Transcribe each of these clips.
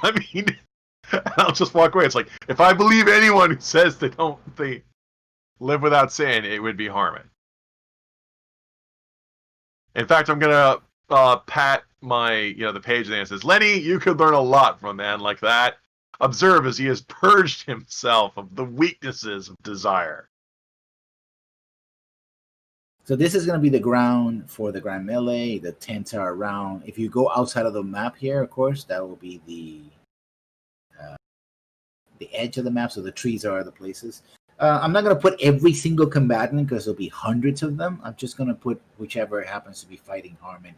I mean, I'll just walk away. It's like, if I believe anyone who says they live without sin, it would be Harmon. In fact, I'm gonna pat my, the page there and says, Lenny, you could learn a lot from a man like that. Observe as he has purged himself of the weaknesses of desire. So this is going to be the ground for the Grand Melee. The tents are around. If you go outside of the map here, of course, that will be the edge of the map. So the trees are the places. I'm not going to put every single combatant because there'll be hundreds of them. I'm just going to put whichever happens to be fighting Harmon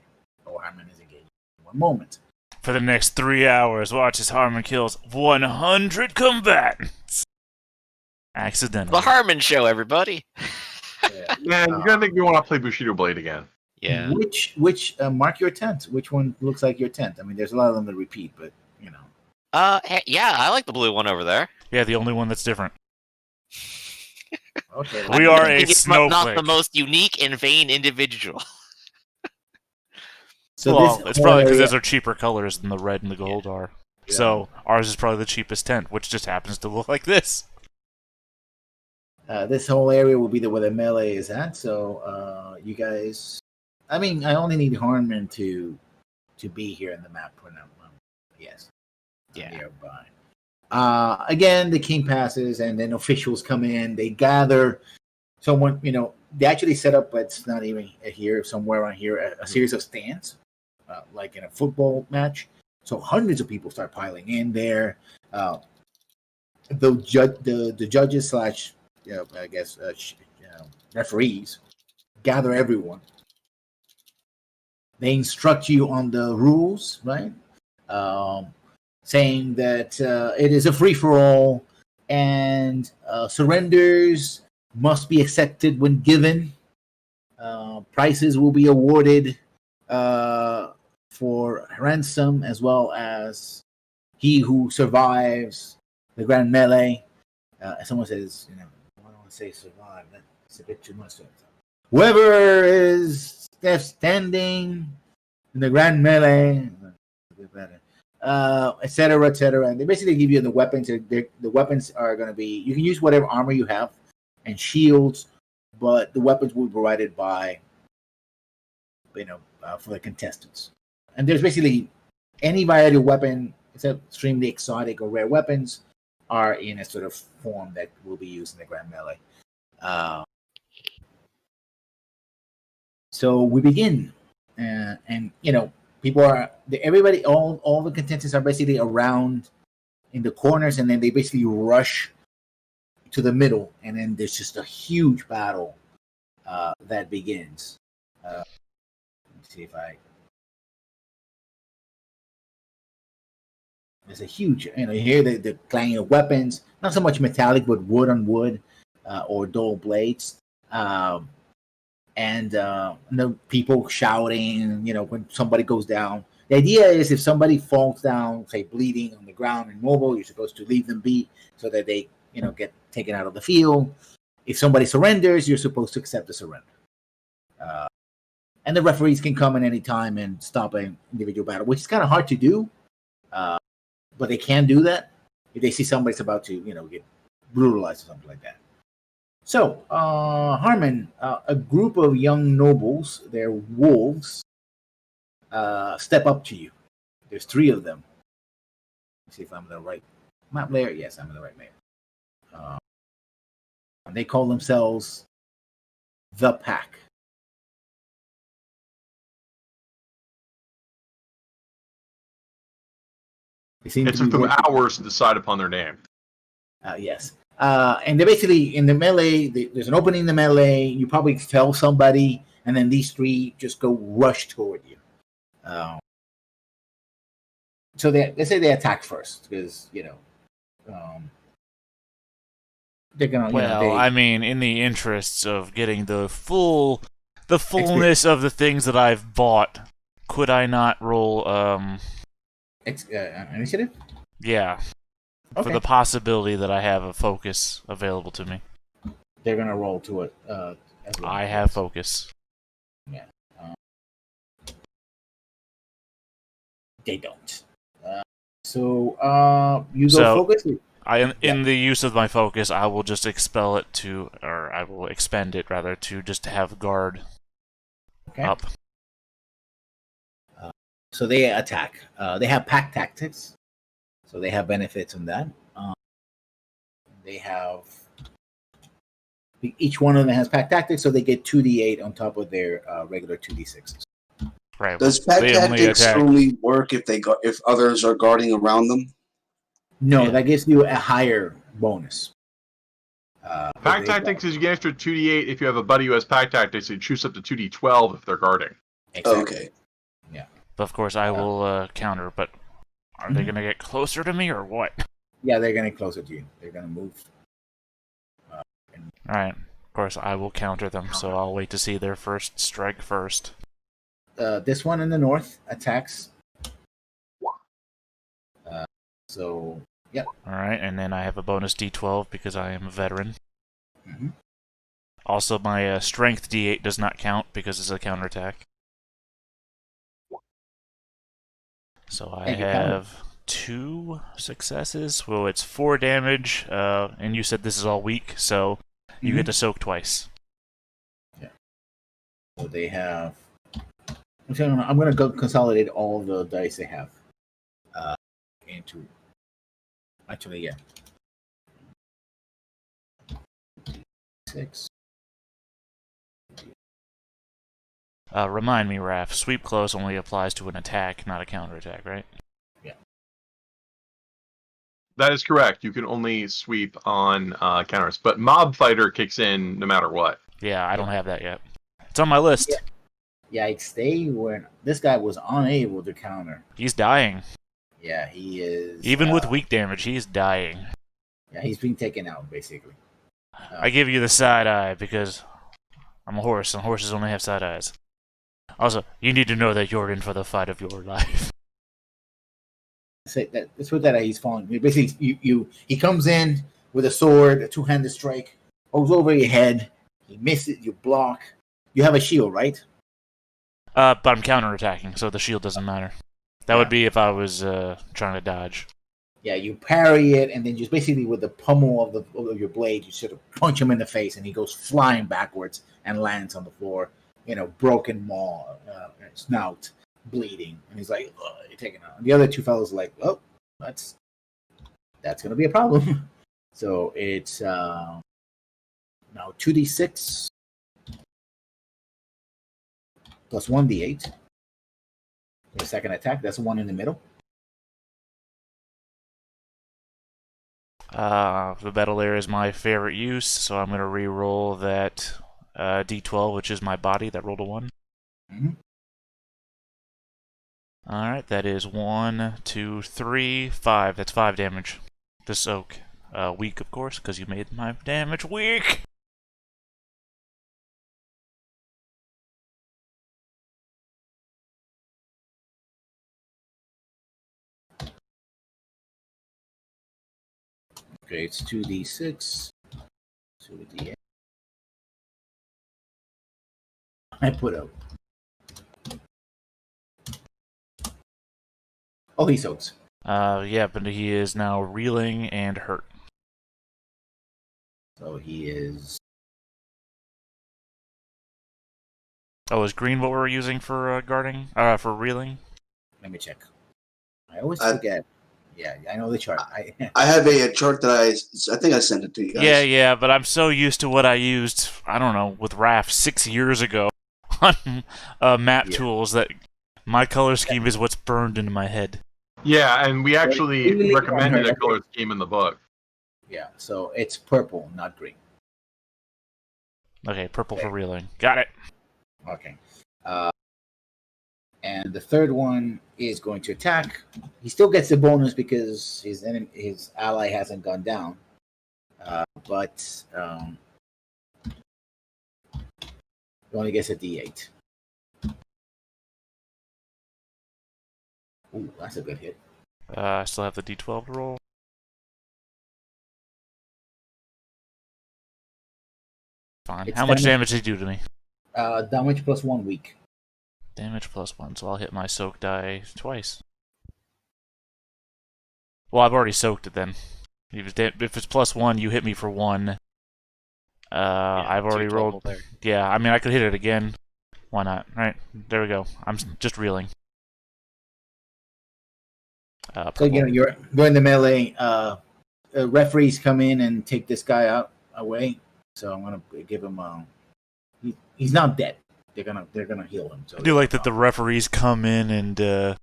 or Harmon is engaged in one moment. For the next 3 hours, watch as Harmon kills 100 combatants. Accidentally. The Harmon Show, everybody. Yeah. Man, you're gonna make me want to play Bushido Blade again. Yeah. Which mark your tent? Which one looks like your tent? I mean, there's a lot of them that repeat, but Yeah, I like the blue one over there. Yeah, the only one that's different. Okay. We are I a think it's not snowflake. the most unique and vain individual. So well, it's probably because area- those are cheaper colors than the red and the gold are. Yeah. So ours is probably the cheapest tent, which just happens to look like this. This whole area will be where the melee is at. So you guys, I mean, I only need Harmon to be here in the map for now. Yes. Yeah. Nearby. Again, the king passes, and then officials come in. They gather. Someone, they actually set up. It's not even here. Somewhere around here, a series of stands, like in a football match. So hundreds of people start piling in there. The judges slash I guess referees gather everyone. They instruct you on the rules, right? Saying that it is a free for all, and surrenders must be accepted when given. Prices will be awarded for ransom, as well as he who survives the grand melee. Someone says, I don't want to say survive. That's a bit too much. Whoever is left standing in the grand melee, etc., etc. And they basically give you the weapons. The weapons are going to be, you can use whatever armor you have and shields, but the weapons will be provided by, for the contestants. And there's basically any variety of weapon, except extremely exotic or rare weapons, are in a sort of form that will be used in the Grand Melee. So we begin, and people are everybody, all the contestants are basically around in the corners, and then they basically rush to the middle, and then there's just a huge battle that begins. Let me see if I. There's a huge, you hear the clanging of weapons, not so much metallic, but wood on wood or dull blades. And the people shouting, when somebody goes down. The idea is if somebody falls down, say bleeding on the ground, immobile, you're supposed to leave them be so that they, get taken out of the field. If somebody surrenders, you're supposed to accept the surrender. And the referees can come at any time and stop an individual battle, which is kind of hard to do. But they can do that if they see somebody's about to, get brutalized or something like that. So, Harmon, a group of young nobles, they're wolves, step up to you. There's 3 of them. Let's see if I'm in the right map layer. Yes, I'm in the right layer. And they call themselves the Pack. It took them hours to decide upon their name. Yes. And they're basically in the melee. There's an opening in the melee. You probably tell somebody, and then these 3 just go rush toward you. So they say they attack first because they're gonna. Well, I mean, in the interests of getting the fullness of the things that I've bought, could I not roll initiative? Yeah. Okay. For the possibility that I have a focus available to me. They're gonna roll to it. As well. I have focus. Yeah. They don't. So you go So- focus. In the use of my focus, I will just expel it to, or I will expend it rather to just have guard Okay. up. So they attack. They have pack tactics, so they have benefits from that. They have each one of them has pack tactics, so they get 2d8 on top of their regular 2d6s. Right. Does well, pack they only tactics attack. only work if others are guarding around them? No, Yeah. that gives you a higher bonus. Pack tactics is you get extra 2d8 if you have a buddy who has pack tactics, and choose up to 2d12 if they're guarding. Exactly. Okay. But of course, I will counter. But are they going to get closer to me or what? Yeah, they're going to closer to you. They're going to move. All right. Of course, I will counter them. So I'll wait to see their first strike first. This one in the north attacks. So, yep. All right, and then I have a bonus D12 because I am a veteran. Mm-hmm. Also, my strength D8 does not count because it's a counterattack. So I And you counter. have 2 successes. Well, it's 4 damage, and you said this is all weak, so you get to soak twice. So they have. I'm going to go consolidate all the dice they have into. Actually, yeah. 6. Remind me, Raph, sweep close only applies to an attack, not a counterattack, right? That is correct. You can only sweep on counters, but Mob Fighter kicks in no matter what. Yeah, I don't have that yet. It's on my list. Yeah. Yikes! This guy was unable to counter. He's dying. Yeah, he is. Even with weak damage, he's dying. Yeah, he's being taken out basically. I give you the side eye because I'm a horse, and horses only have side eyes. Also, you need to know that you're in for the fight of your life. Say that. Let's put that he's falling. Basically, he comes in with a sword, a two-handed strike, goes over your head. He misses. You block. You have a shield, right? But I'm counterattacking, so the shield doesn't matter. That would be if I was trying to dodge. Yeah, you parry it, and then just basically with the pummel of your blade, you sort of punch him in the face, and he goes flying backwards and lands on the floor. Broken maw, snout, bleeding, and he's like, "You're taking out." And the other two fellows are like, "Oh, that's gonna be a problem." So it's now 2d6 plus 1d8. The second attack, that's the one in the middle. The battle layer is my favorite use, so I'm going to re-roll that D12, which is my body, that rolled a 1. Mm-hmm. Alright, that is 1, 2, 3, 5. That's 5 damage. The soak. Weak, of course, because you made my damage weak! Okay, it's 2d6, 2d8. I put up. Oh, he soaks. Yeah, but he is now reeling and hurt. So he is. Oh, is green what we're using for guarding? For reeling? Let me check. I always forget. Yeah, I know the chart. I have a chart that I think I sent it to you guys. Yeah, but I'm so used to what I used, I don't know, with RAF 6 years ago on map tools that my color scheme is what's burned into my head. Yeah, and we actually Really recommended a unheard. color scheme in the book. Yeah, so it's purple, not green. Okay, purple for reeling. Got it. Okay. And the third one is going to attack. He still gets the bonus because his ally hasn't gone down. But he only gets a D8. Ooh, that's a good hit. I still have the D12 to roll. Fine. It's How much damage- damage did he do to me? Damage plus 1 weak. Damage plus 1, so I'll hit my soak die twice. Well, I've already soaked it then. If it's +1, you hit me for 1. I've already two rolled. total there. Yeah, I mean, I could hit it again. Why not? All right, there we go. I'm just reeling. So you're in the melee. Referees come in and take this guy out away. So I'm gonna give him. He's not dead. They're gonna heal him. So I do like that the referees come in and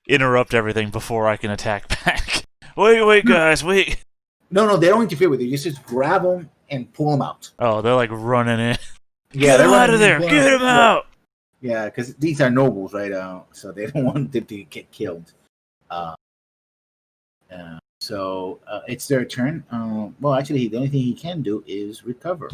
interrupt everything before I can attack back. Wait, guys, wait. No, they don't interfere with you. You just grab him and pull him out. Oh, they're like running in. Yeah, Get him out of there! Get him out! Yeah, because these are nobles, right? So they don't want them to get killed. So it's their turn. Well, actually, the only thing he can do is recover.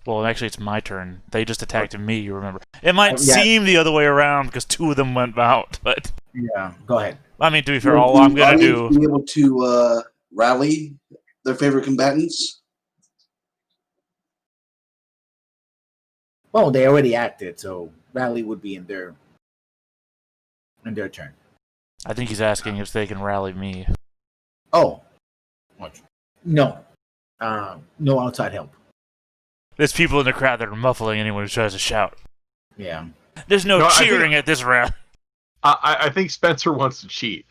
Well, actually, it's my turn. They just attacked me, you remember. It might seem the other way around because 2 of them went out, but... Yeah, go ahead. I mean, to be fair, all I'm going to do... Be able to rally their favorite combatants? Well, they already acted, so rally would be in their turn. I think he's asking if they can rally me. Oh. No. No outside help. There's people in the crowd that are muffling anyone who tries to shout. Yeah. There's no cheering at this round. I think Spencer wants to cheat.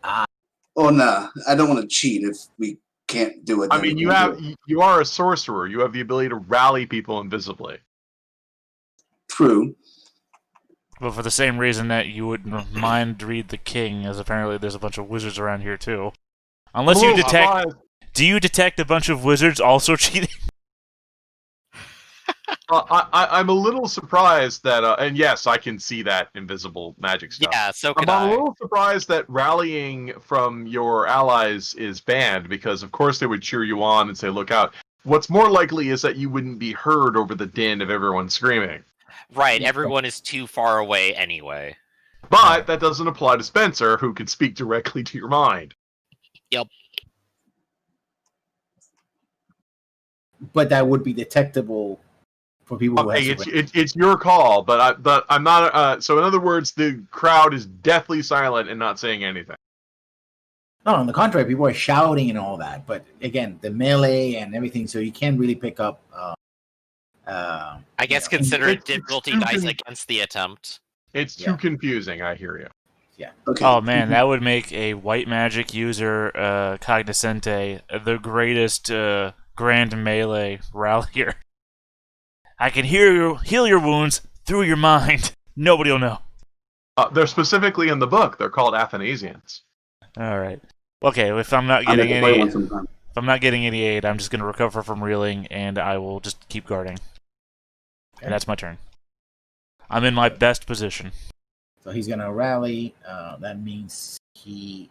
Oh, no. I don't want to cheat if we can't do it. I mean, you are a sorcerer. You have the ability to rally people invisibly. True. But for the same reason that you wouldn't mind read the king, as apparently there's a bunch of wizards around here too. Unless you detect... Do you detect a bunch of wizards also cheating? I'm a little surprised that, and yes, I can see that invisible magic stuff. Yeah, so could I'm a little surprised that rallying from your allies is banned, because of course they would cheer you on and say, look out. What's more likely is that you wouldn't be heard over the din of everyone screaming. Right, everyone is too far away anyway. But that doesn't apply to Spencer, who can speak directly to your mind. Yep. But that would be detectable for people who have... It's your call, but I'm not... so in other words, the crowd is deathly silent and not saying anything. No, on the contrary, people are shouting and all that. But again, the melee and everything, so you can't really pick up... I guess consider difficulty dice against the attempt. It's too confusing, I hear you. Yeah. Okay. Oh man, that would make a white magic user, Cognoscente, the greatest grand melee rallier. I can heal your wounds through your mind. Nobody will know. They're specifically in the book. They're called Athanasians. All right. Okay, if I'm not getting any aid, I'm just going to recover from reeling, and I will just keep guarding. Okay. And that's my turn. I'm in my best position. So he's going to rally. That means he's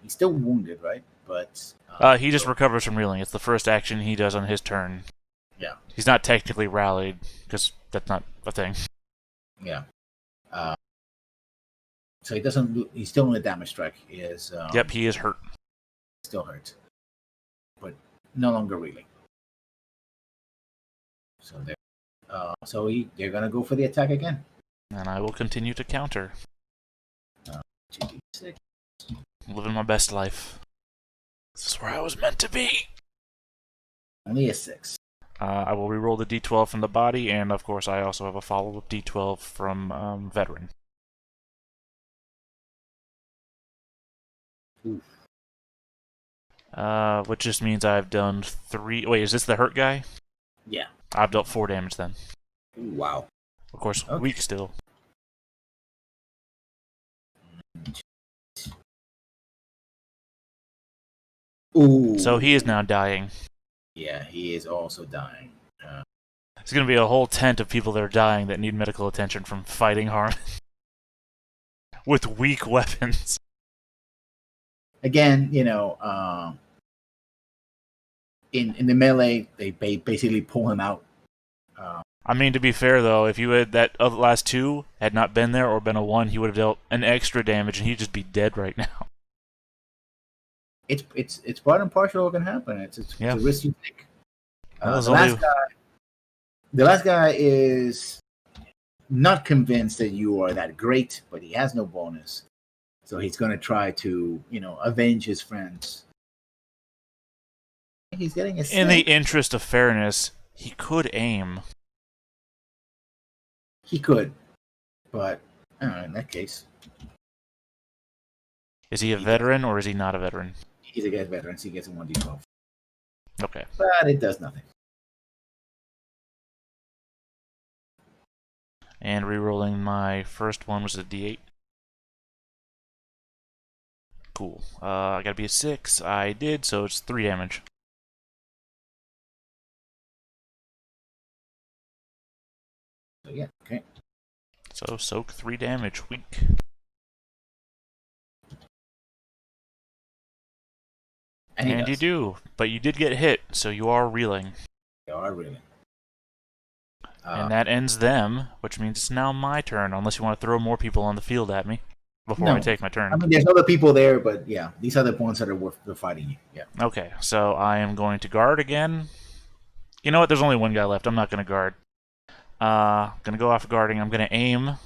still wounded, right? But he just recovers from reeling. It's the first action he does on his turn. Yeah. He's not technically rallied, because that's not a thing. Yeah. So he doesn't. He's still in a damage strike. He is. Yep, he is hurt. Still hurt, but no longer reeling. So they're gonna go for the attack again. And I will continue to counter. 2d6. Living my best life. This is where I was meant to be. Only a 6. I will reroll the d12 from the body, and of course I also have a follow-up d12 from veteran. Oof. Which just means I've done 3... Wait, is this the hurt guy? Yeah. I've dealt 4 damage then. Ooh, wow. Of course, Okay. weak still. Ooh. So he is now dying. Yeah, he is also dying. There's going to be a whole tent of people that are dying that need medical attention from fighting Harmon. With weak weapons. Again, in the melee, they basically pull him out. I mean, to be fair, though, if you had that last 2 had not been there or been a 1, he would have dealt an extra damage and he'd just be dead right now. It's part and parcel what can happen. It's a risk you take. The last guy is not convinced that you are that great, but he has no bonus. So he's going to try to, avenge his friends. He's getting a In the 6. interest of fairness, he could aim. He could, but in that case, Is he a veteran or is he not a veteran? he's against veterans. He gets a 1d12. Okay. But it does nothing. And rerolling my first one was a d8. Cool. I gotta be a 6. I did, so it's 3 damage. So yeah, okay. So soak 3 damage. Weak. And you do, but you did get hit, so you are reeling. You are reeling. And that ends them, which means it's now my turn, unless you want to throw more people on the field at me before I take my turn. I mean, there's other people there, but yeah, these are the ones that are worth fighting you. Yeah. Okay, so I am going to guard again. You know what? There's only one guy left. I'm not going to guard. Going to go off guarding. I'm going to aim,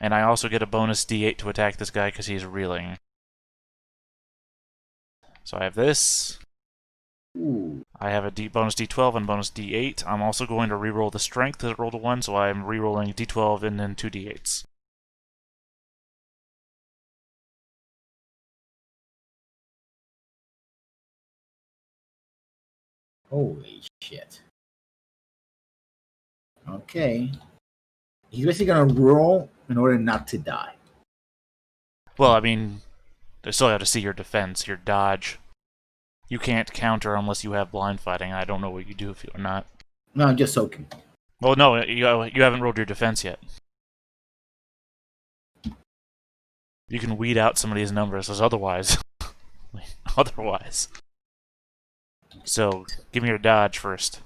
and I also get a bonus d8 to attack this guy because he's reeling. So I have this. Ooh. I have a bonus d12 and bonus d8. I'm also going to reroll the strength because it rolled a 1, so I'm rerolling d12 and then 2 d8s. Holy shit. Okay. He's basically going to roll in order not to die. Well, I mean, I still have to see your defense, your dodge. You can't counter unless you have blind fighting. I don't know what you do if you're not. No, I'm just soaking. Well, no, you haven't rolled your defense yet. You can weed out some of these numbers, as otherwise. Otherwise. So, give me your dodge first.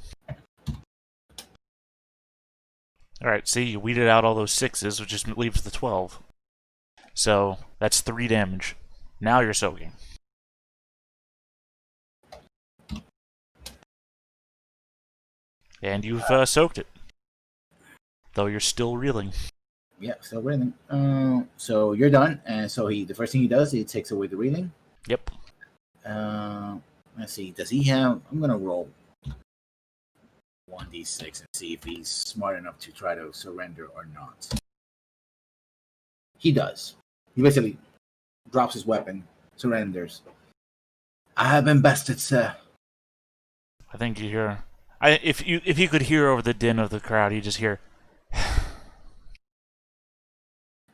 Alright, see, you weeded out all those 6s, which just leaves the 12. So, that's 3 damage. Now you're soaking. And you've soaked it. Though you're still reeling. Yeah, still reeling. So you're done, and so the first thing he does, he takes away the reeling. Yep. Let's see. Does he have? I'm gonna roll 1d6 and see if he's smart enough to try to surrender or not. He does. He basically drops his weapon, surrenders. I have been bested, sir. I think you hear. If you could hear over the din of the crowd, you just hear.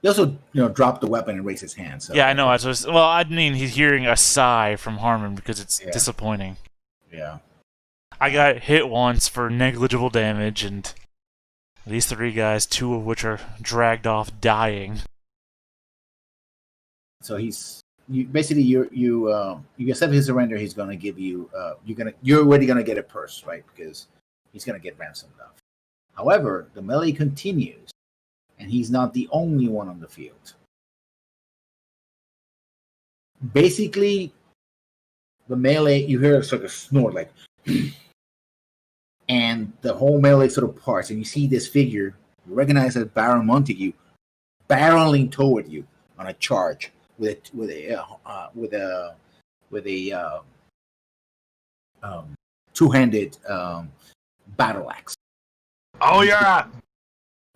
He also, dropped the weapon and raised his hand. So Yeah, I know. Well, I mean, he's hearing a sigh from Harmon because it's disappointing. Yeah. I got hit once for negligible damage, and these 3 guys, 2 of which are dragged off dying. So you accept his surrender. He's gonna give you you're already gonna get a purse, right? Because he's gonna get ransomed off. However, the melee continues, and he's not the only one on the field. Basically, the melee, you hear sort of snort like, and the whole melee sort of parts, and you see this figure, you recognize as Baron Montague, barreling toward you on a charge with a two-handed battle axe. Oh yeah.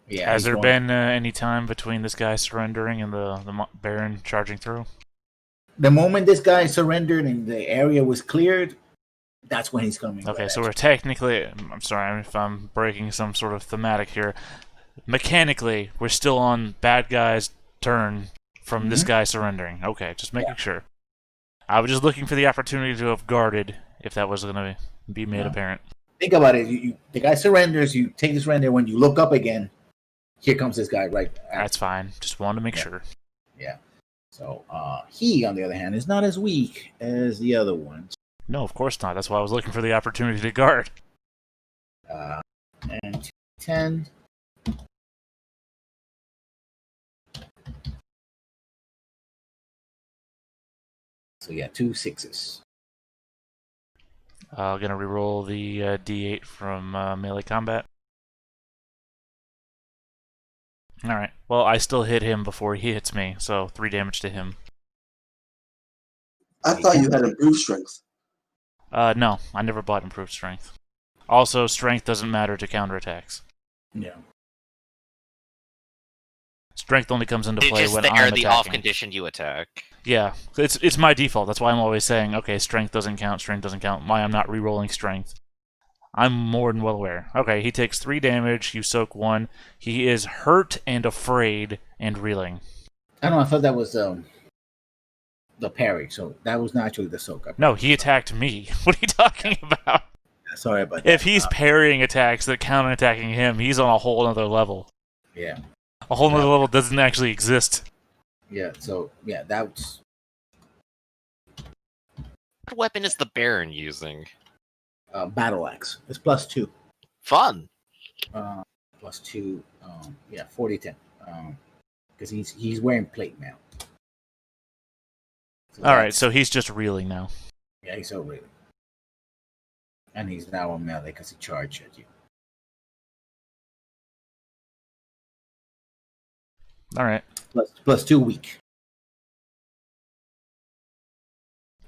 Yeah. Has there been any time between this guy surrendering and the Baron charging through? The moment this guy surrendered and the area was cleared, that's when he's coming. Okay, so we're technically... I'm sorry if I'm breaking some sort of thematic here. Mechanically, we're still on bad guy's turn from this guy surrendering. Okay, just making sure. I was just looking for the opportunity to have guarded if that was going to be made apparent. Think about it. The guy surrenders, you take the surrender. When you look up again, here comes this guy right after. That's fine. Just wanted to make sure. Yeah. So he, on the other hand, is not as weak as the other ones. No, of course not. That's why I was looking for the opportunity to guard. And 10. So yeah, 2 6s. I'm going to reroll the D8 from melee combat. Alright, well, I still hit him before he hits me, so 3 damage to him. I thought you had improved strength. No, I never bought improved strength. Also, strength doesn't matter to counterattacks. Yeah. Strength only comes into It's play just when there, I'm the attacking. off condition you attack. Yeah, it's my default. That's why I'm always saying, okay, strength doesn't count, strength doesn't count. Why I'm not rerolling strength. I'm more than well aware. Okay, he takes 3 damage, you soak 1. He is hurt and afraid and reeling. I don't know. I thought that was the parry. So that was not actually the soak. No, he attacked me. What are you talking about? Sorry about that. If he's parrying attacks that counter-attacking him, he's on a whole other level. Yeah. A whole other level doesn't actually exist. Yeah. So yeah, that's What weapon is the Baron using? battle axe. It's +2. Fun. +2. Yeah, 40-10. Because he's wearing plate now. So All right, so he's just reeling now. yeah, he's so reeling, and he's now on melee because he charged at you. All right. +2 weak.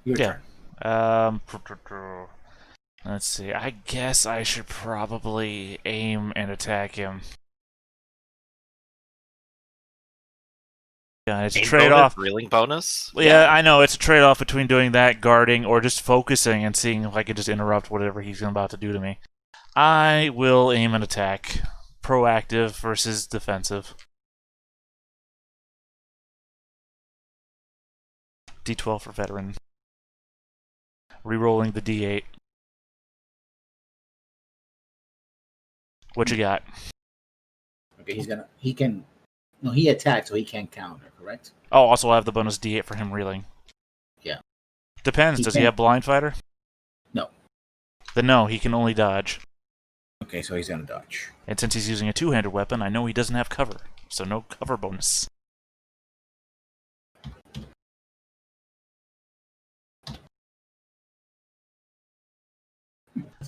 Your Yeah. turn. Let's see. I guess I should probably aim and attack him. Yeah, it's a Aim trade-off. bonus, reeling bonus. Yeah, I know. It's a trade-off between doing that, guarding, or just focusing and seeing if I can just interrupt whatever he's about to do to me. I will aim and attack. Proactive versus defensive. D12 for veteran. Rerolling the D8. What you got? Okay, he attacks, so he can't counter. Correct. Oh, also I have the bonus D8 for him reeling. Yeah. Depends. Does he have blind fighter? No. Then no, he can only dodge. Okay, so he's gonna dodge. And since he's using a two-handed weapon, I know he doesn't have cover. So no cover bonus.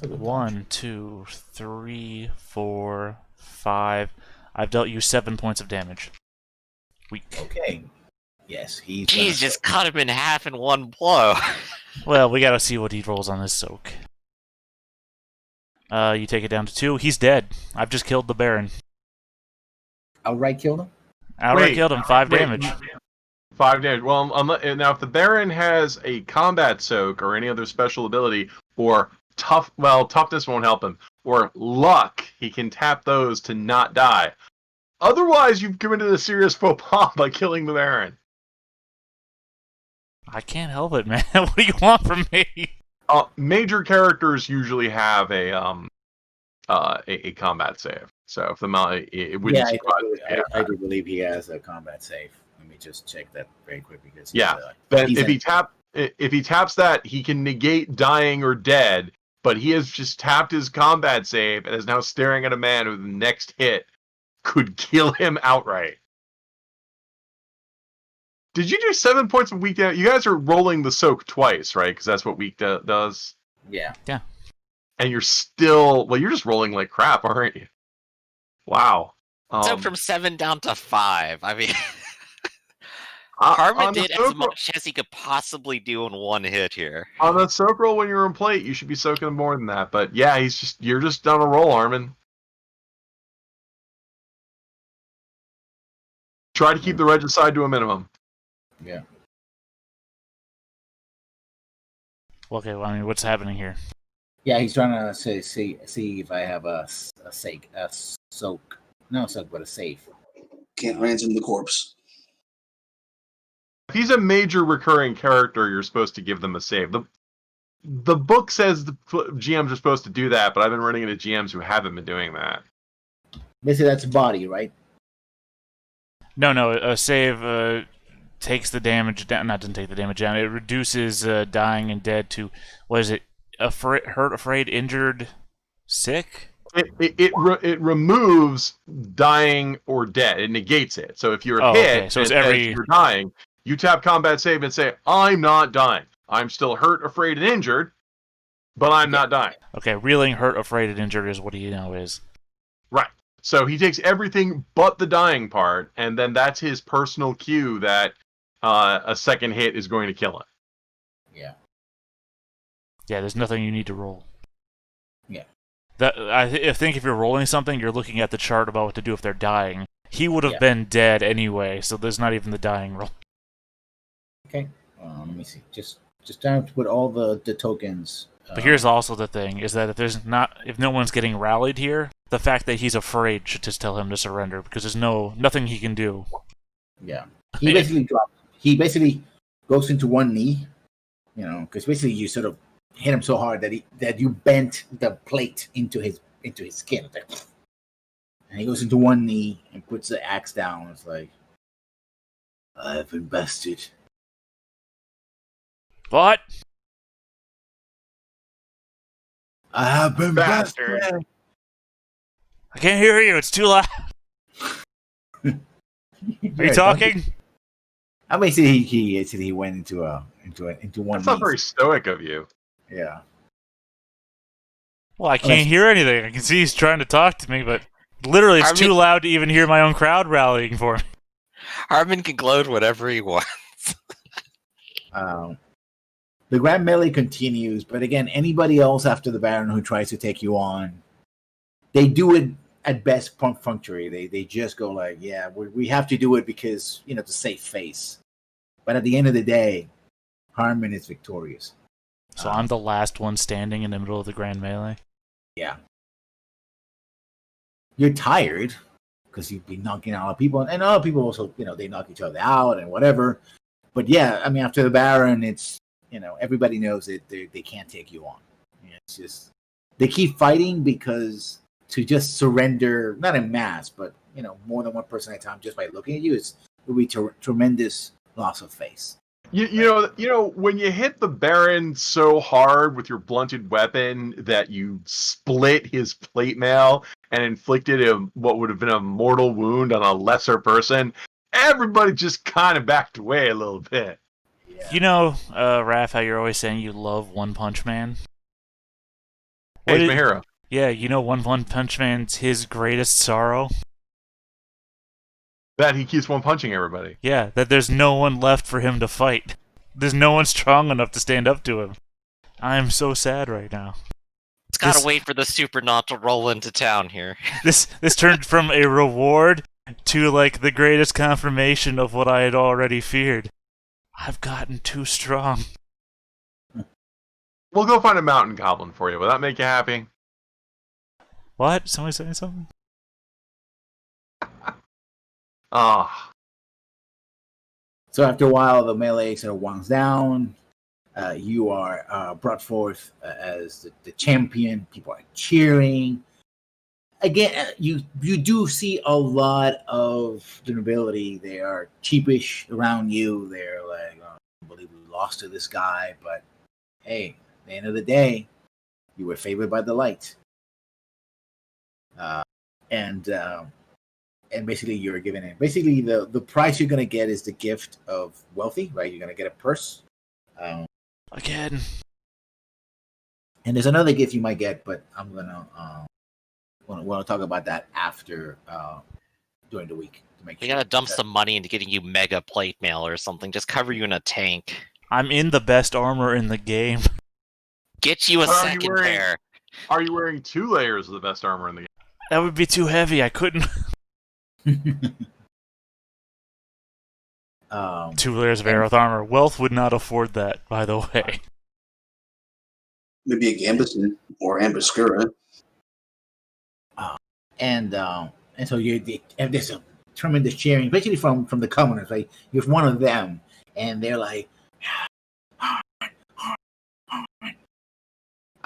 One, two, three, 4, 5. I've dealt you 7 points of damage. Weak. Okay. Yes, he's. Jeez, just cut him in half in one blow. Well, we gotta see what he rolls on this soak. You take it down to 2. He's dead. I've just killed the Baron. Outright killed him. Outright killed him. 5 damage. 5 damage. Well, now if the Baron has a combat soak or any other special ability, or toughness won't help him, or luck, he can tap those to not die. Otherwise, you've committed a serious faux pas by killing the Baron. I can't help it, man. What do you want from me? Major characters usually have a combat save. So if it wouldn't Yeah, surprise I do believe he has a combat save. Let me just check that very quickly because but if he taps that, he can negate dying or dead. But he has just tapped his combat save and is now staring at a man who the next hit could kill him outright. Did you do 7 points of weak damage? You guys are rolling the soak twice, right? Because that's what weak does. Yeah. And you're still you're just rolling like crap, aren't you? Wow. So from 7 down to 5. I mean, Harmon did as much as he could possibly do in one hit here. On the soak roll when you're in plate, you should be soaking more than that. But yeah, you're just on a roll, Harmon. Try to keep the regicide to a minimum. Yeah. Okay, well, I mean, what's happening here? Yeah, he's trying to see if I have a soak. No soak, but a safe. Can't ransom the corpse. If he's a major recurring character, you're supposed to give them a save. The book says the GMs are supposed to do that, but I've been running into GMs who haven't been doing that. Basically, that's body, right? No, a save takes the damage down. Not doesn't take the damage down. It reduces dying and dead to, what is it? Hurt, afraid, injured, sick? It removes dying or dead. It negates it. So if you're hit, okay. So it's you're dying, you tap combat save and say, I'm not dying. I'm still hurt, afraid, and injured, but I'm not dying. Okay, reeling, hurt, afraid, and injured is what he now is. Right. So he takes everything but the dying part, and then that's his personal cue that a second hit is going to kill him. Yeah. Yeah, there's nothing you need to roll. Yeah. I think if you're rolling something, you're looking at the chart about what to do if they're dying. He would have Yeah. been dead anyway, so there's not even the dying roll. Okay. Let me see. Just down to put all the tokens. But here's also the thing: is that if no one's getting rallied here, the fact that he's afraid should just tell him to surrender because there's nothing he can do. Yeah. He basically drops. He basically goes into one knee. You know, because basically you sort of hit him so hard that you bent the plate into his skin. And he goes into one knee and puts the axe down. It's like, I have invested. What? I have been Bastard. invested. I can't hear you. It's too loud. Are you talking? I mean, see, he went into one. That's not knee. very stoic of you. Yeah. Well, I can't hear anything. I can see he's trying to talk to me, but literally it's too loud to even hear my own crowd rallying for me. Harmon can gloat whatever he wants. The grand melee continues, but again, anybody else after the Baron who tries to take you on, they do it at best perfunctory. They just go like, yeah, we have to do it because, you know, to save face. But at the end of the day, Harmon is victorious. So I'm the last one standing in the middle of the grand melee? Yeah. You're tired because you've been knocking out a lot of people, and other people also, you know, they knock each other out and whatever. But yeah, I mean, after the Baron, it's, you know, everybody knows that they can't take you on. It's just they keep fighting because to just surrender, not en masse, but, you know, more than one person at a time just by looking at you, it would be tremendous loss of face. You know, when you hit the Baron so hard with your blunted weapon that you split his plate mail and inflicted him what would have been a mortal wound on a lesser person, everybody just kind of backed away a little bit. Yeah. You know, Raph, how you're always saying you love One Punch Man? Hey, he's my hero. Yeah, you know One Punch Man's his greatest sorrow? That he keeps one punching everybody. Yeah, that there's no one left for him to fight. There's no one strong enough to stand up to him. I'm so sad right now. It's gotta wait for the super not to roll into town here. This turned from a reward to like the greatest confirmation of what I had already feared. I've gotten too strong. We'll go find a mountain goblin for you. Will that make you happy? What? Somebody saying something? Ah. So after a while, the melee sort of winds down. You are brought forth as the champion. People are cheering. Again, you do see a lot of the nobility. They are cheapish around you. They're like, oh, I can't believe we lost to this guy. But hey, at the end of the day, you were favored by the light. And basically you're given it. Basically, the price you're going to get is the gift of wealthy, right? You're going to get a purse. Again. And there's another gift you might get, but I'm going to want to talk about that after during the week. To make We sure gotta dump that, some money into getting you mega plate mail or something. Just cover you in a tank. I'm in the best armor in the game. Get you a Are you second wearing- pair. Are you wearing 2 layers of the best armor in the game? That would be too heavy. I couldn't. 2 layers of Aeroth armor. Wealth would not afford that, by the way. Maybe a Gambus or Ambascura. and so and there's a tremendous cheering, especially from the commoners. Like you're one of them, and they're like,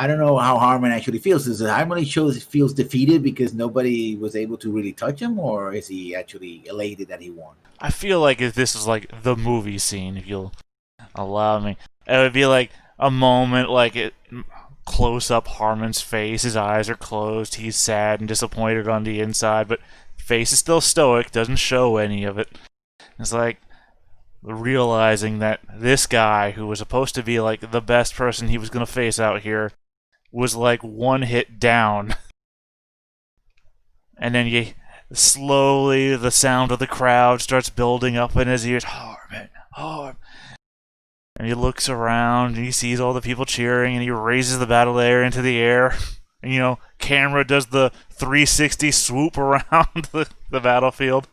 I don't know how Harmon actually feels. Does Harmon feels defeated because nobody was able to really touch him, or is he actually elated that he won? I feel like if this is like the movie scene, if you'll allow me, it would be like a moment like it close up Harmon's face. His eyes are closed. He's sad and disappointed on the inside, but face is still stoic, doesn't show any of it. It's like realizing that this guy who was supposed to be like the best person he was going to face out here was like one hit down. And then slowly the sound of the crowd starts building up in his ears. Harmon, Harmon. And he looks around and he sees all the people cheering and he raises the battle layer into the air. And, camera does the 360 swoop around the battlefield.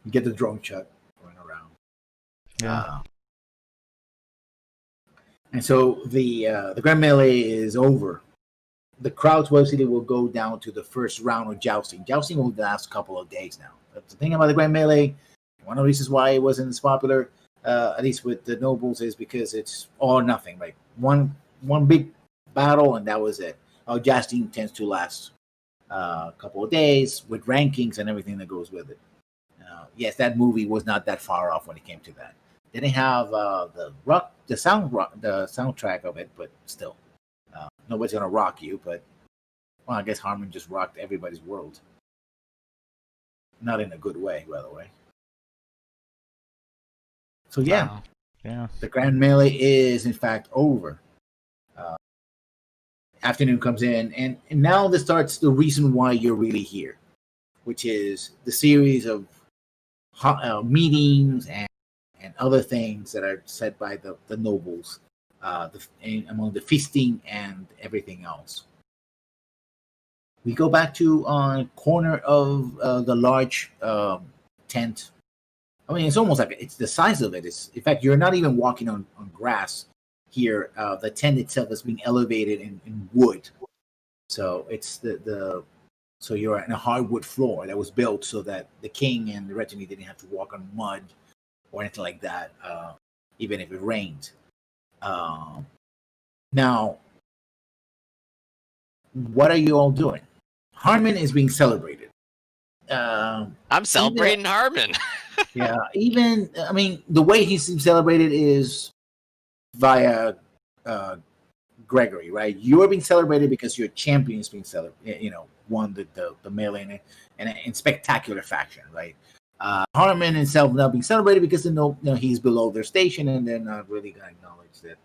You get the drone shot going around. Yeah. And so the Grand Melee is over. The crowds mostly will go down to the first round of jousting. Jousting will last a couple of days now. That's the thing about the Grand Melee. One of the reasons why it wasn't as popular, at least with the nobles, is because it's all or nothing. Like one big battle and that was it. Jousting tends to last a couple of days with rankings and everything that goes with it. Yes, that movie was not that far off when it came to that. They didn't have the soundtrack of it, but still, nobody's gonna rock you. But I guess Harmon just rocked everybody's world. Not in a good way, by the way. So yeah, the Grand Melee is in fact over. Afternoon comes in, and now this starts the reason why you're really here, which is the series of meetings and other things that are said by the nobles, among the feasting and everything else. We go back to corner of the large tent. I mean, it's almost like it's the size of it. In fact, you're not even walking on grass here. The tent itself is being elevated in wood, so it's so you're in a hardwood floor that was built so that the king and the retinue didn't have to walk on mud or anything like that, even if it rained. Now, what are you all doing? Harmon is being celebrated. I'm celebrating Harmon. Yeah, I mean, the way he's celebrated is via Gregory, right? You're being celebrated because your champion is being celebrated, won the melee in spectacular fashion, right? Harmon himself now being celebrated because he's below their station and they're not really going to acknowledge that,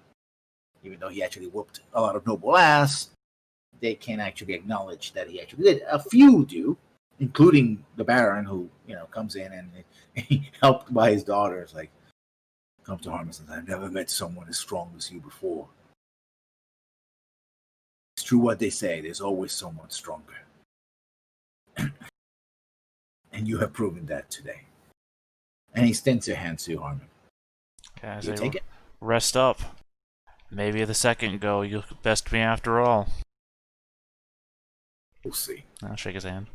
even though he actually whooped a lot of noble ass, they can't actually acknowledge that he actually did. A few do, including the Baron, who comes in and he helped by his daughters. Like, comes to Harmon and says, "I've never met someone as strong as you before. It's true what they say. There's always someone stronger." And you have proven that today. And he extends your hand to Harmon. You take it? Rest up. Maybe the second go, you'll best me after all. We'll see. I'll shake his hand.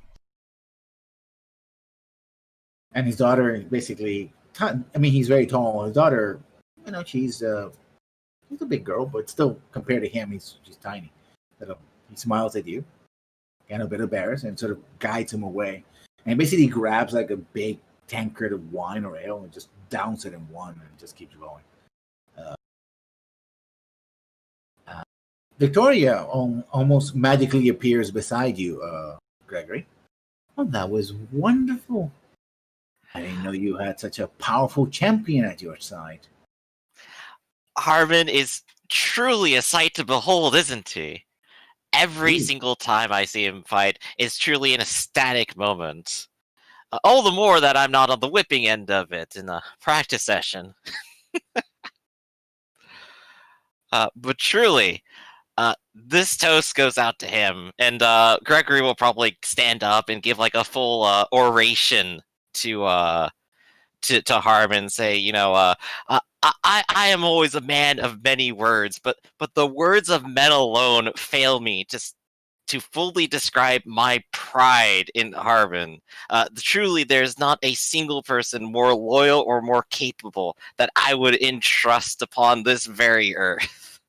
And his daughter basically, he's very tall. His daughter, she's a big girl, but still, compared to him, she's tiny. He smiles at you, kind of a bit embarrassed, and sort of guides him away. And basically grabs like a big tankard of wine or ale and just downs it in one and just keeps going. Victoria almost magically appears beside you, Gregory. Oh, that was wonderful. I didn't know you had such a powerful champion at your side. Harmon is truly a sight to behold, isn't he? Every single time I see him fight is truly an ecstatic moment. All the more that I'm not on the whipping end of it in a practice session. But truly, this toast goes out to him, and Gregory will probably stand up and give like a full oration to Harmon, say, I am always a man of many words, but the words of men alone fail me to fully describe my pride in Harmon. Truly, there's not a single person more loyal or more capable that I would entrust upon this very earth.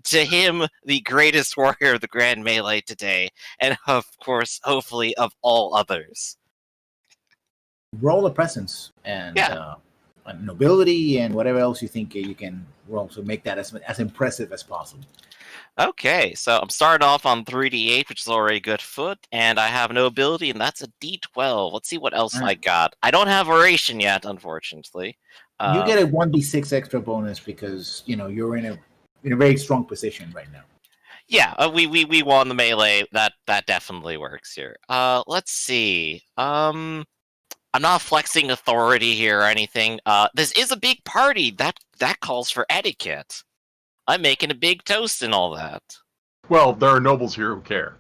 To him, the greatest warrior of the Grand Melee today, and of course, hopefully, of all others. Roll a presence and nobility and whatever else you think you can roll to make that as impressive as possible. Okay, so I'm starting off on 3d8, which is already a good foot, and I have nobility, and that's a d12. Let's see what else I got. I don't have oration yet, unfortunately. You get a 1d6 extra bonus because you're in a very strong position right now. Yeah, we won the melee. That definitely works here. Let's see. I'm not flexing authority here or anything. This is a big party. That calls for etiquette. I'm making a big toast and all that. Well, there are nobles here who care.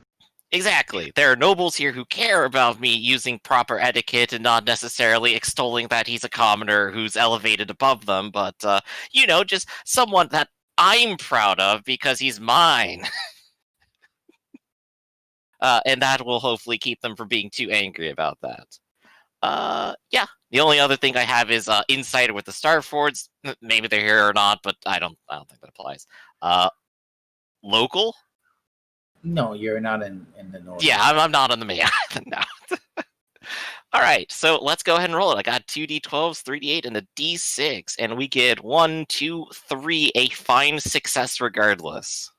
Exactly. There are nobles here who care about me using proper etiquette and not necessarily extolling that he's a commoner who's elevated above them, but, just someone that I'm proud of because he's mine. And that will hopefully keep them from being too angry about that. Yeah. The only other thing I have is Insider with the Starfords. Maybe they're here or not, but I don't think that applies. Local? No, you're not in the north. Yeah, I'm not on the main island now. All right, so let's go ahead and roll it. I got 2d12s, 3d8, and a d6, and we get 1, 2, 3, a fine success regardless.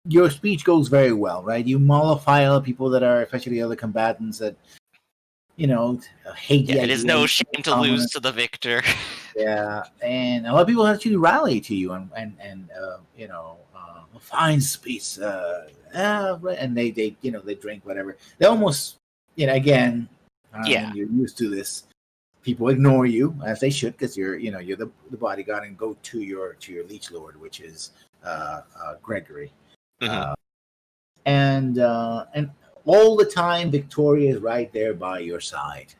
Your speech goes very well, right? You mollify all the people that are, especially the other combatants that, hate the Yeah, it is no idea shame of to commoners. lose to the victor. Yeah, and a lot of people actually rally to you and fine speech, and they drink whatever. They almost, again, Yeah. you're used to this. People ignore you as they should because you're the bodyguard and go to your liege lord, which is Gregory, Mhm. and all the time Victoria is right there by your side,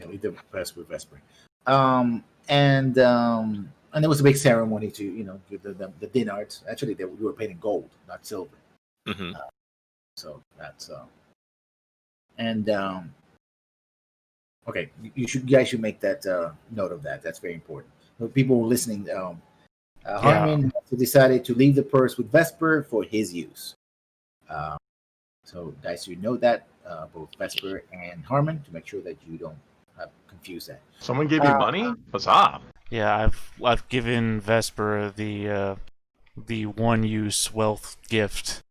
leave the press with Vesper. And there was a big ceremony to give the dinars. Actually, we were paid in gold, not silver. Mhm. So that's okay. You guys should make that note of that. That's very important. For people listening, Harmon decided to leave the purse with Vesper for his use. So guys should know that both Vesper and Harmon to make sure that you don't confuse that. Someone gave you money? Huzzah! Yeah, I've given Vesper the one-use wealth gift,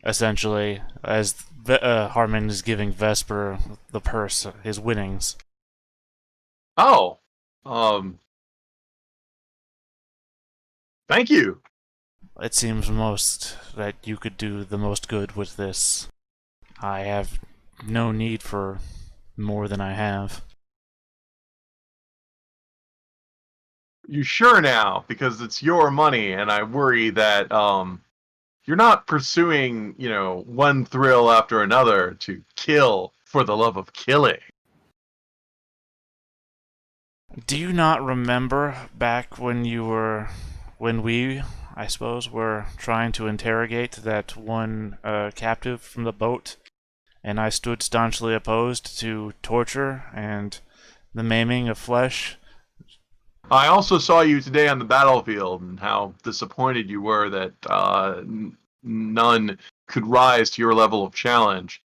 essentially, as Harmon is giving Vesper the purse, his winnings. Oh, thank you. It seems most that you could do the most good with this. I have no need for more than I have. You sure now? Because it's your money, and I worry that you're not pursuing, one thrill after another to kill for the love of killing. Do you not remember back when we, I suppose, were trying to interrogate that one captive from the boat, and I stood staunchly opposed to torture and the maiming of flesh? I also saw you today on the battlefield, and how disappointed you were that none could rise to your level of challenge.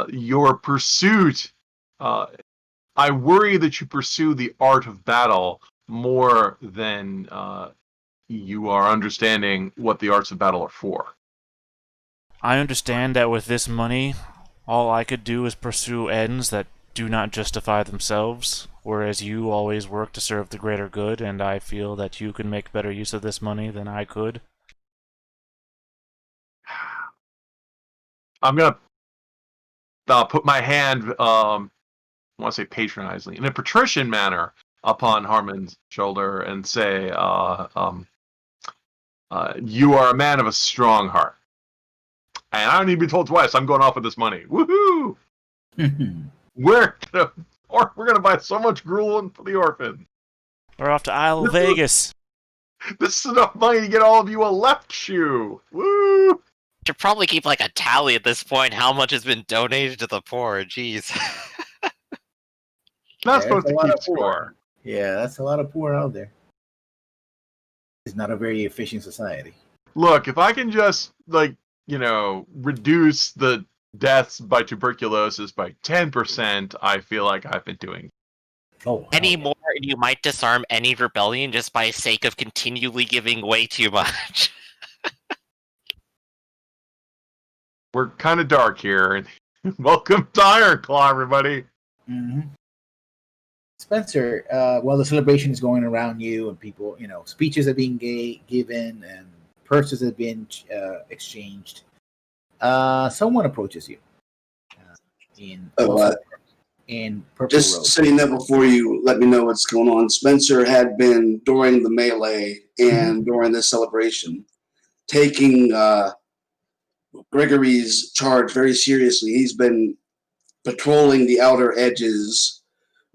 Your pursuit, I worry that you pursue the art of battle more than you are understanding what the arts of battle are for. I understand that with this money, all I could do is pursue ends that do not justify themselves, whereas you always work to serve the greater good, and I feel that you can make better use of this money than I could. I'm going to put my hand, I want to say patronizingly, in a patrician manner, upon Harmon's shoulder and say, you are a man of a strong heart. And I don't need to be told twice. I'm going off with this money. Woohoo! We're gonna buy so much gruel for the orphans. We're off to Isle of Vegas. This is enough money to get all of you a left shoe. Woo! Should probably keep like a tally at this point. How much has been donated to the poor? Jeez. Not supposed to keep score. Yeah, that's a lot of poor out there. It's not a very efficient society. Look, if I can just reduce the deaths by tuberculosis by 10%, I feel like I've been doing. Oh, Any more, and you might disarm any rebellion just by sake of continually giving way too much. We're kind of dark here. Welcome to Ironclaw, everybody. Mm-hmm. Spencer, while the celebration is going around you and people, speeches are being given and purses have been exchanged. Someone approaches you in purple Just robe. setting that before you let me know what's going on. Spencer had been, during the melee and during this celebration, taking Gregory's charge very seriously. He's been patrolling the outer edges,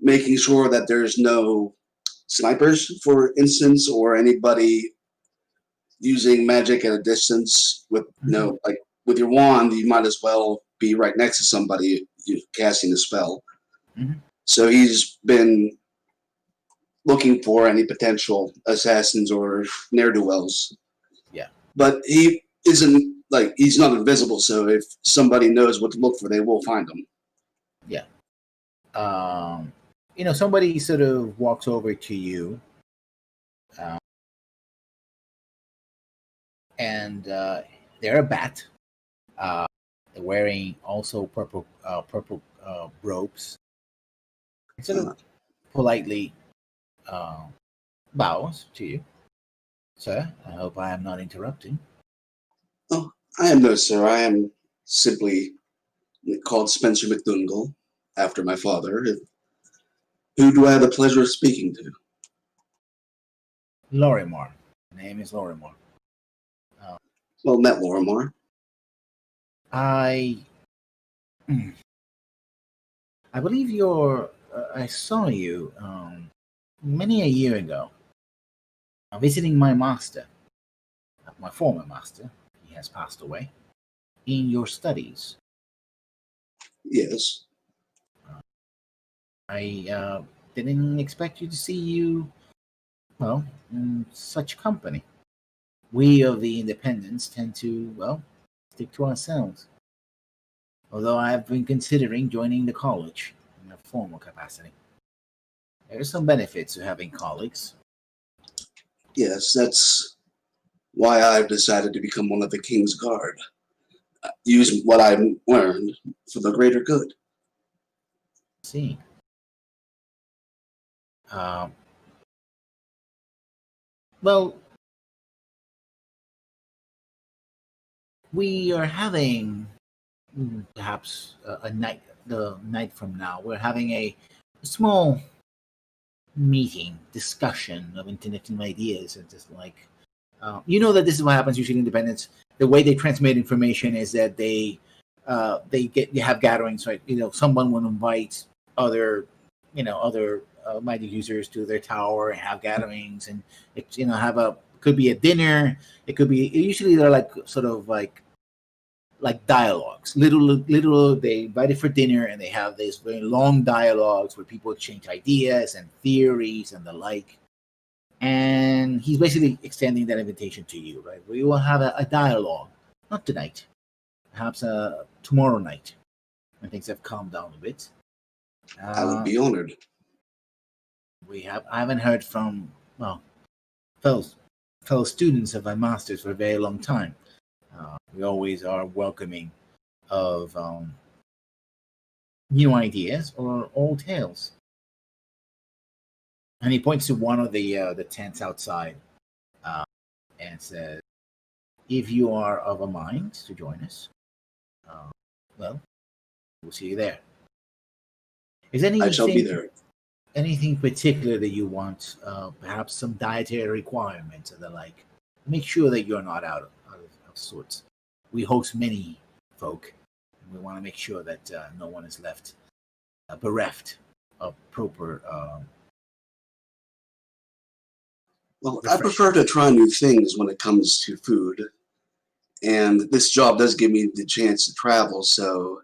making sure that there's no snipers, for instance, or anybody using magic at a distance with like with your wand, you might as well be right next to somebody you casting a spell. Mhm. So he's been looking for any potential assassins or ne'er-do-wells. Yeah. But he isn't like he's not invisible, so if somebody knows what to look for, they will find him. Yeah. Somebody sort of walks over to you, and they're a bat. They're wearing also purple robes. Sort of politely bows to you, sir. I hope I am not interrupting. Oh, I am no sir. I am simply called Spencer McDougall, after my father. Who do I have the pleasure of speaking to? Lorimar. My name is Lorimar. Well met, Lorimar. I I believe you're. I saw you many a year ago visiting my master, my former master. He has passed away. In your studies. Yes. I didn't expect you to see you, well, in such company. We of the independents tend to, well, stick to ourselves. Although I have been considering joining the college in a formal capacity. There are some benefits to having colleagues. Yes, that's why I've decided to become one of the King's Guard. Use what I've learned for the greater good. See. Well, we are having perhaps a night, the night from now, we're having a small meeting, discussion of intellectual ideas, and just like that this is what happens usually in independence. The way they transmit information is that they have gatherings, right? Someone will invite other magic users to their tower and have gatherings, and could be a dinner. It could be usually they're like sort of like dialogues. Little they invite it for dinner, and they have these very long dialogues where people exchange ideas and theories and the like. And he's basically extending that invitation to you, right? We will have a dialogue, not tonight, perhaps tomorrow night, when things have calmed down a bit. I would be honored. I haven't heard from fellow students of my masters for a very long time. We always are welcoming of new ideas or old tales. And he points to one of the tents outside and says, if you are of a mind to join us, well, we'll see you there. Is I shall be there. Anything particular that you want? Perhaps some dietary requirements and the like. Make sure that you're not out of sorts. We host many folk, and we want to make sure that no one is left bereft of proper. Well, I prefer to try new things when it comes to food, and this job does give me the chance to travel, so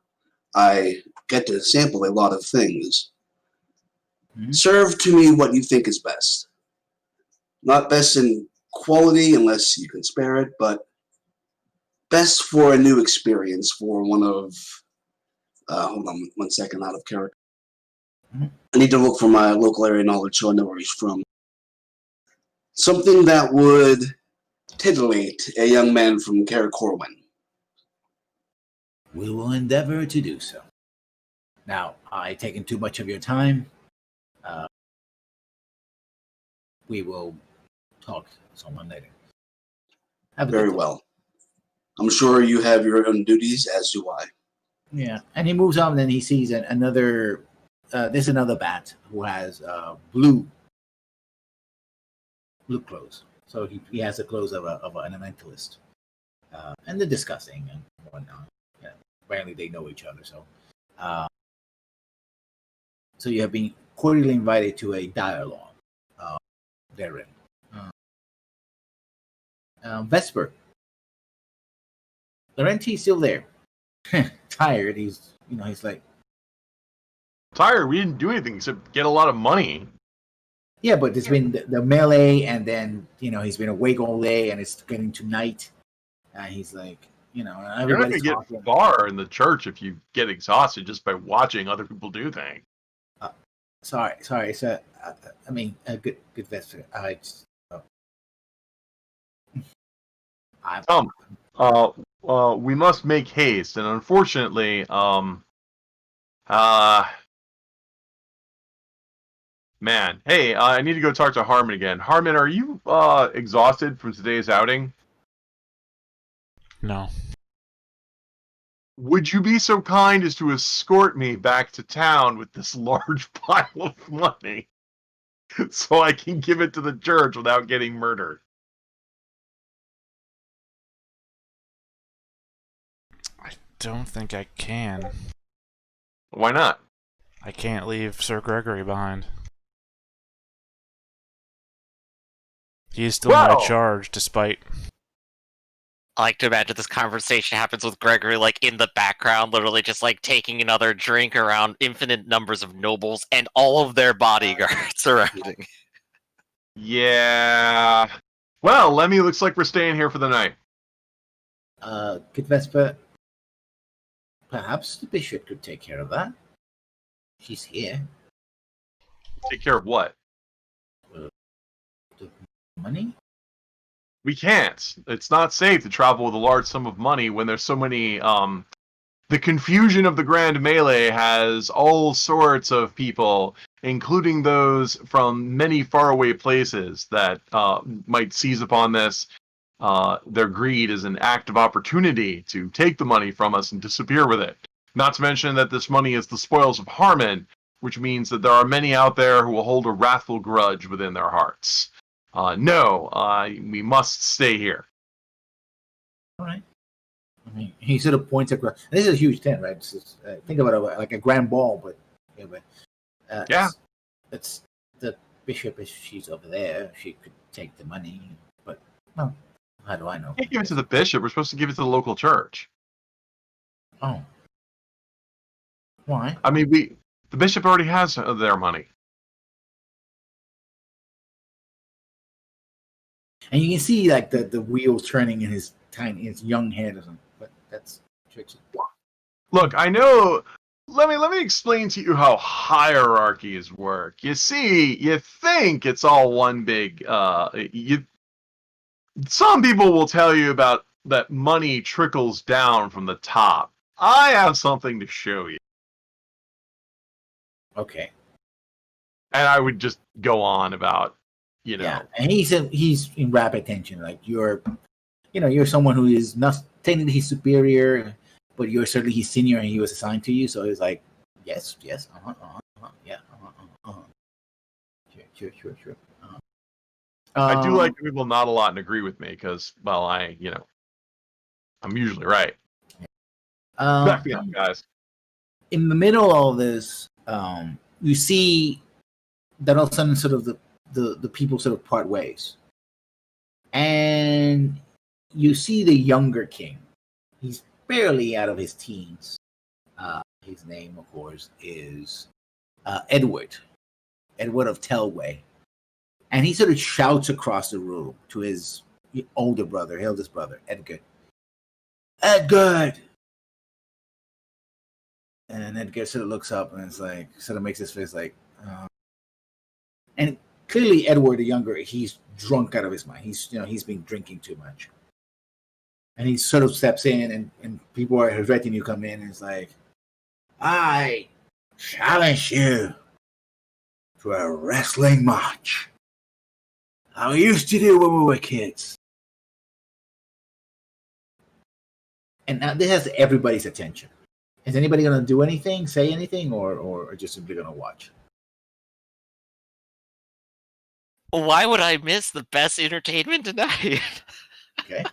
I get to sample a lot of things. Mm-hmm. Serve to me what you think is best. Not best in quality unless you can spare it, but best for a new experience for one of... hold on 1 second, out of character. Mm-hmm. I need to look for my local area knowledge so I know where he's from. Something that would titillate a young man from Corwin. We will endeavor to do so. Now, I've taken too much of your time. We will talk sometime later. Have a Very good day. well. I'm sure you have your own duties, as do I. Yeah, and he moves on, and then he sees another. There's another bat who has blue clothes. So he has the clothes of an elementalist, and they're discussing and whatnot. Yeah, apparently they know each other. Uh, so you have been cordially invited to a dialogue therein. Vesper, Laurenti's still there, tired. He's like, Tired. We didn't do anything except get a lot of money. yeah, but there's been the melee, and then he's been awake all day, and it's getting to night, and he's like, You're not everybody's going to talking. get far in the church if you get exhausted just by watching other people do things. Sorry. So, I mean, good Vesper. We must make haste, and unfortunately, man, hey, I need to go talk to Harmon again. Harmon, are you exhausted from today's outing? No. Would you be so kind as to escort me back to town with this large pile of money so I can give it to the church without getting murdered? I don't think I can. Why not? I can't leave Sir Gregory behind. He is still in my charge, despite... I like to imagine this conversation happens with Gregory, like, in the background, literally just, like, taking another drink around infinite numbers of nobles and all of their bodyguards surrounding. Yeah. Well, Lemmy, looks like we're staying here for the night. Good Vesper. Perhaps the bishop could take care of that. She's here. Take care of what? The money? We can't. It's not safe to travel with a large sum of money when there's so many, the confusion of the Grand Melee has all sorts of people, including those from many faraway places that might seize upon this. Their greed is an act of opportunity to take the money from us and disappear with it. Not to mention that this money is the spoils of Harmon, which means that there are many out there who will hold a wrathful grudge within their hearts. We must stay here. All right. I mean, he sort of points across. This is a huge tent, right? Think about it like a grand ball, but Yeah. It's the bishop. She's over there. She could take the money, but well, how do I know? We can't give it to the bishop. We're supposed to give it to the local church. Oh, why? I mean, the bishop already has their money. And you can see like the wheels turning in his young head or something. But that's tricky. Look, I know. Let me explain to you how hierarchies work. You see, you think it's all one big. Some people will tell you about that money trickles down from the top. I have something to show you. Okay. And I would just go on about, Yeah, and he's in rapid tension. Like you're someone who is not technically his superior, but you're certainly his senior, and he was assigned to you. So he's like, yes, yeah, sure. I do like people not a lot and agree with me because, well, I'm usually right. Back me up, guys. In the middle of all this, you see that all of a sudden, sort of the people sort of part ways, and you see the younger king. He's barely out of his teens. His name, of course, is Edward of Telway. And he sort of shouts across the room to his older brother, eldest brother, Edgar. Edgar! And Edgar sort of looks up and it's like, sort of makes his face like, and clearly Edward the younger, he's drunk out of his mind. He's been drinking too much. And he sort of steps in and people are his retinue come in and it's like, I challenge you to a wrestling match. How we used to do when we were kids. And now this has everybody's attention. Is anybody going to do anything, say anything, or just simply going to watch? Why would I miss the best entertainment tonight? Okay.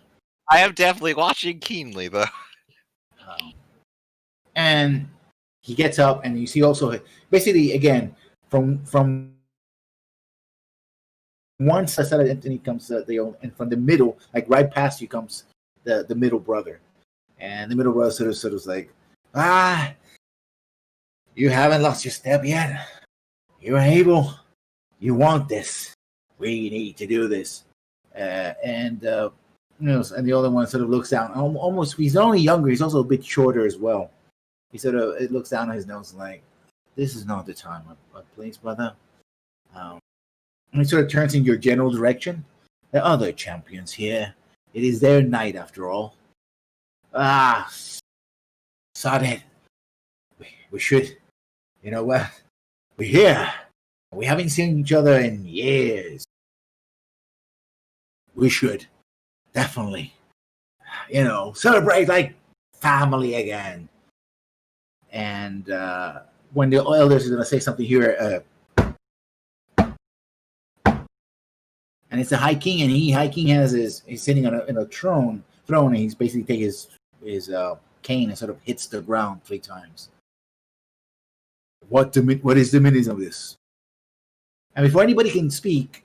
I am definitely watching keenly, though. And he gets up, and you see also basically again from one side of Anthony comes and from the middle, like right past you comes the middle brother, and the middle brother sort of like, you haven't lost your step yet. You're able. You want this. We need to do this. And the other one sort of looks down. Almost, he's not only younger, he's also a bit shorter as well. He sort of it looks down at his nose like, this is not the time, please, brother. And he sort of turns in your general direction. There are other champions here. It is their night after all. Sod it. We should, you know what? We're here. We haven't seen each other in years. We should definitely, celebrate like family again. And when the elders is going to say something here, and it's the High King, and High King he's sitting on a throne, and he's basically taking his cane and sort of hits the ground 3 times. What is the meaning of this? And before anybody can speak,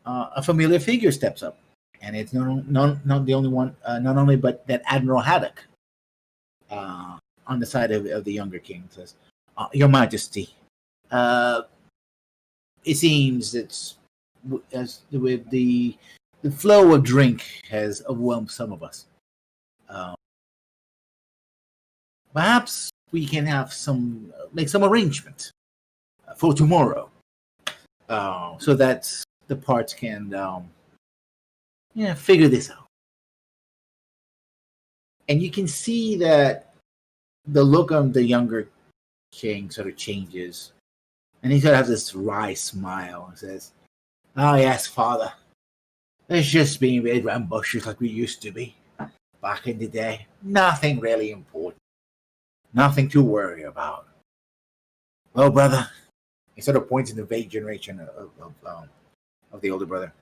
a familiar figure steps up, and it's not the only one, not only but that Admiral Haddock, on the side of the younger king, says, "Your Majesty, it seems that with the flow of drink has overwhelmed some of us. Perhaps we can have make some arrangement for tomorrow, so that the parts can figure this out." And you can see that the look of the younger king sort of changes, and he sort of has this wry smile and says, "Oh yes, father, it's just being very rambunctious like we used to be back in the day. Nothing really important. Nothing to worry about. Well, brother," he sort of points in the vague generation of the older brother,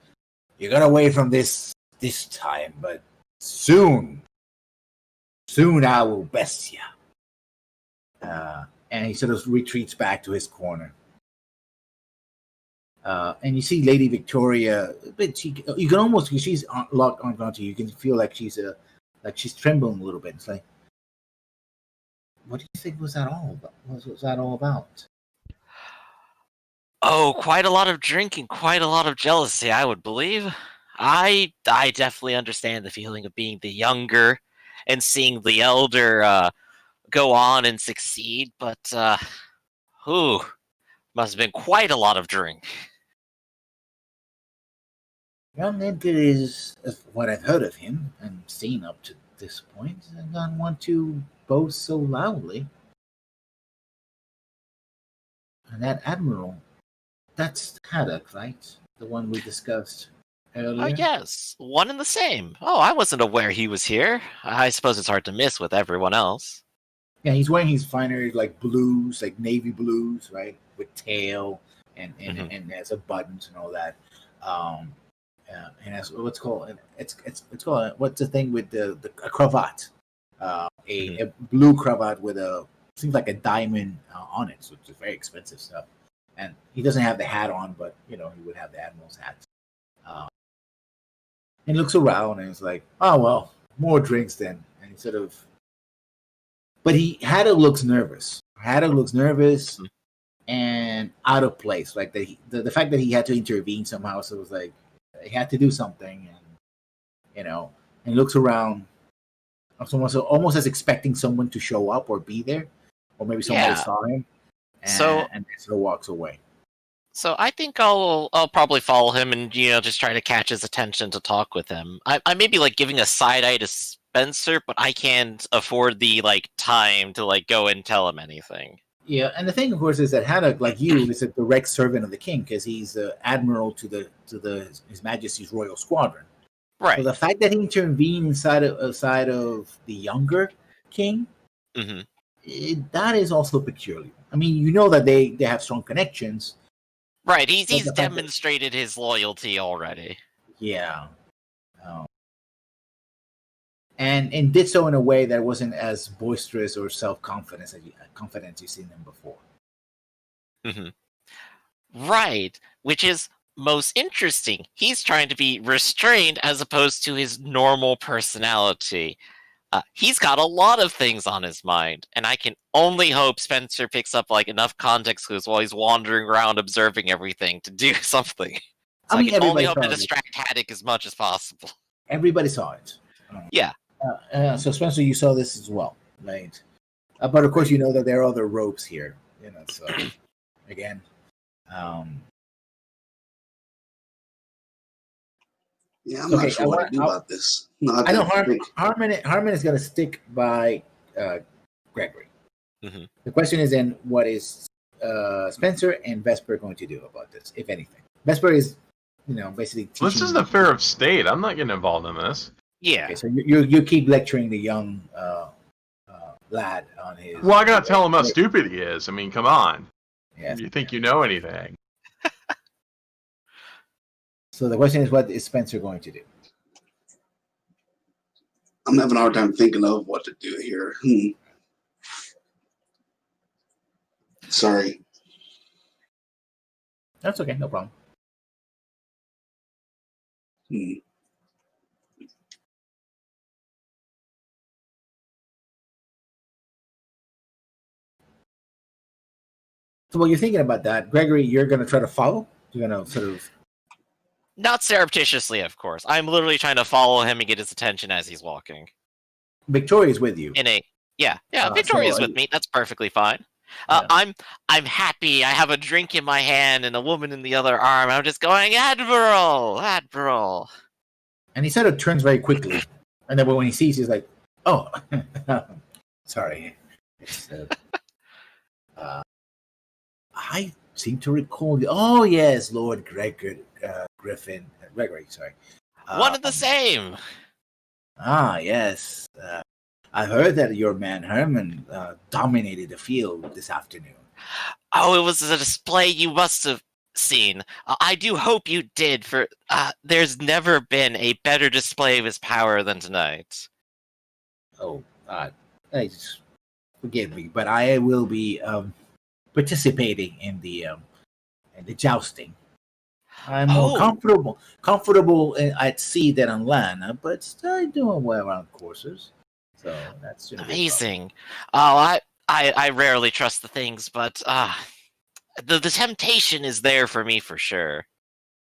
"you got away from this time, but soon I will best you." And he sort of retreats back to his corner. And you see Lady Victoria, but you can almost, she's locked onto you. You can feel like she's trembling a little bit. It's like, what do you think was that all about? What was that all about? Oh, quite a lot of drinking, quite a lot of jealousy, I would believe. I definitely understand the feeling of being the younger and seeing the elder go on and succeed, but must have been quite a lot of drink. Young Edgar is, what I've heard of him and seen up to this point, I don't want to boast so loudly. And that Admiral, that's Haddock, right? The one we discussed earlier? Oh, yes, one and the same. Oh, I wasn't aware he was here. I suppose it's hard to miss with everyone else. Yeah, he's wearing his finer, like blues, like navy blues, right? With tail and has a buttons and all that. And that's what's called. It's called, what's the thing with a cravat? A blue cravat with seems like a diamond on it, so it's very expensive stuff. And he doesn't have the hat on, but he would have the admiral's hat. And he looks around and he's like, "Oh well, more drinks then." And he sort of, but Haddock looks nervous. And out of place. Like the fact that he had to intervene somehow, so it was like he had to do something, and and he looks around, almost as expecting someone to show up or be there, or maybe somebody saw him, and sort of walks away. So I think I'll probably follow him and just try to catch his attention to talk with him. I may be like giving a side eye to Spencer, but I can't afford the time to go and tell him anything. Yeah, and the thing, of course, is that Haddock, like you, is a direct servant of the king because he's the admiral to His Majesty's Royal Squadron. Right. So the fact that he intervened inside of the younger king, Hmm. that is also peculiar. I mean, you know that they have strong connections. Right. But He's the fact that- demonstrated his loyalty already. yeah. Um, and did so in a way that wasn't as boisterous or self-confident as confident you've seen them before. Hmm. Right. Which is most interesting. He's trying to be restrained as opposed to his normal personality. He's got a lot of things on his mind, and I can only hope Spencer picks up like enough context clues while he's wandering around observing everything to do something. So I I mean, can only everybody hope to saw it. distract Haddock as much as possible. Everybody saw it. Yeah. So Spencer, you saw this as well, right? But of course, you know that there are other ropes here. You know, so again, Yeah, I'm not sure what to do about this. No, I know Harmon is going to stick by Gregory. Mhm. The question is then, what is Spencer and Vesper going to do about this, if anything? Vesper is, basically teaching. This is an affair of state. I'm not getting involved in this. Yeah. Okay, so you keep lecturing the young lad on his. Well, I gotta tell him how stupid he is. I mean, come on. Yes. You think you know anything? So the question is, what is Spencer going to do? I'm having a hard time thinking of what to do here. Sorry. That's okay, no problem. So while you're thinking about that, Gregory, you're going to try to follow? You're going to sort of... Not surreptitiously, of course. I'm literally trying to follow him and get his attention as he's walking. Victoria's with you. Yeah, Victoria's with me. That's perfectly fine. I'm happy. I have a drink in my hand and a woman in the other arm. I'm just going, Admiral. And he sort of turns very quickly. And then when he sees, he's like, oh, sorry. I seem to recall you. Oh, yes, Lord Gregory. Sorry. One and the same. Ah, yes. I heard that your man Herman dominated the field this afternoon. Oh, it was a display you must have seen. I do hope you did, for there's never been a better display of his power than tonight. Oh, forgive me, but I will be participating in the jousting. I'm more comfortable at sea than on land, but still doing well on courses. So that's amazing. Oh, I rarely trust the things, but the temptation is there for me for sure.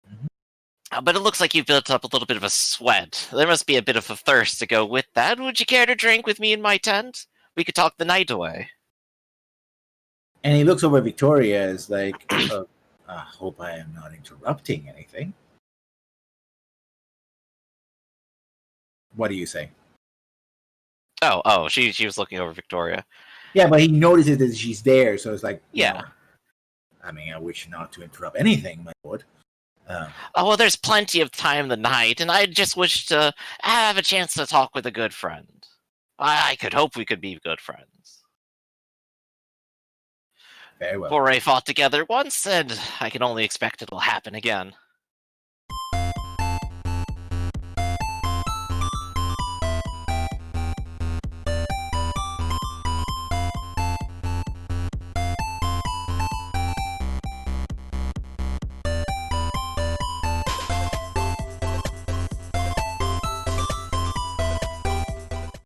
Mm-hmm. But it looks like you've built up a little bit of a sweat. There must be a bit of a thirst to go with that. Would you care to drink with me in my tent? We could talk the night away. And he looks over at Victoria as like, I hope I am not interrupting anything. What do you say? Oh, she was looking over Victoria. Yeah, but he notices that she's there, so it's like, yeah. I mean, I wish not to interrupt anything, my lord. Well, there's plenty of time in the night, and I just wish to have a chance to talk with a good friend. I could hope we could be good friends. Very well. Foray fought together once, and I can only expect it'll happen again.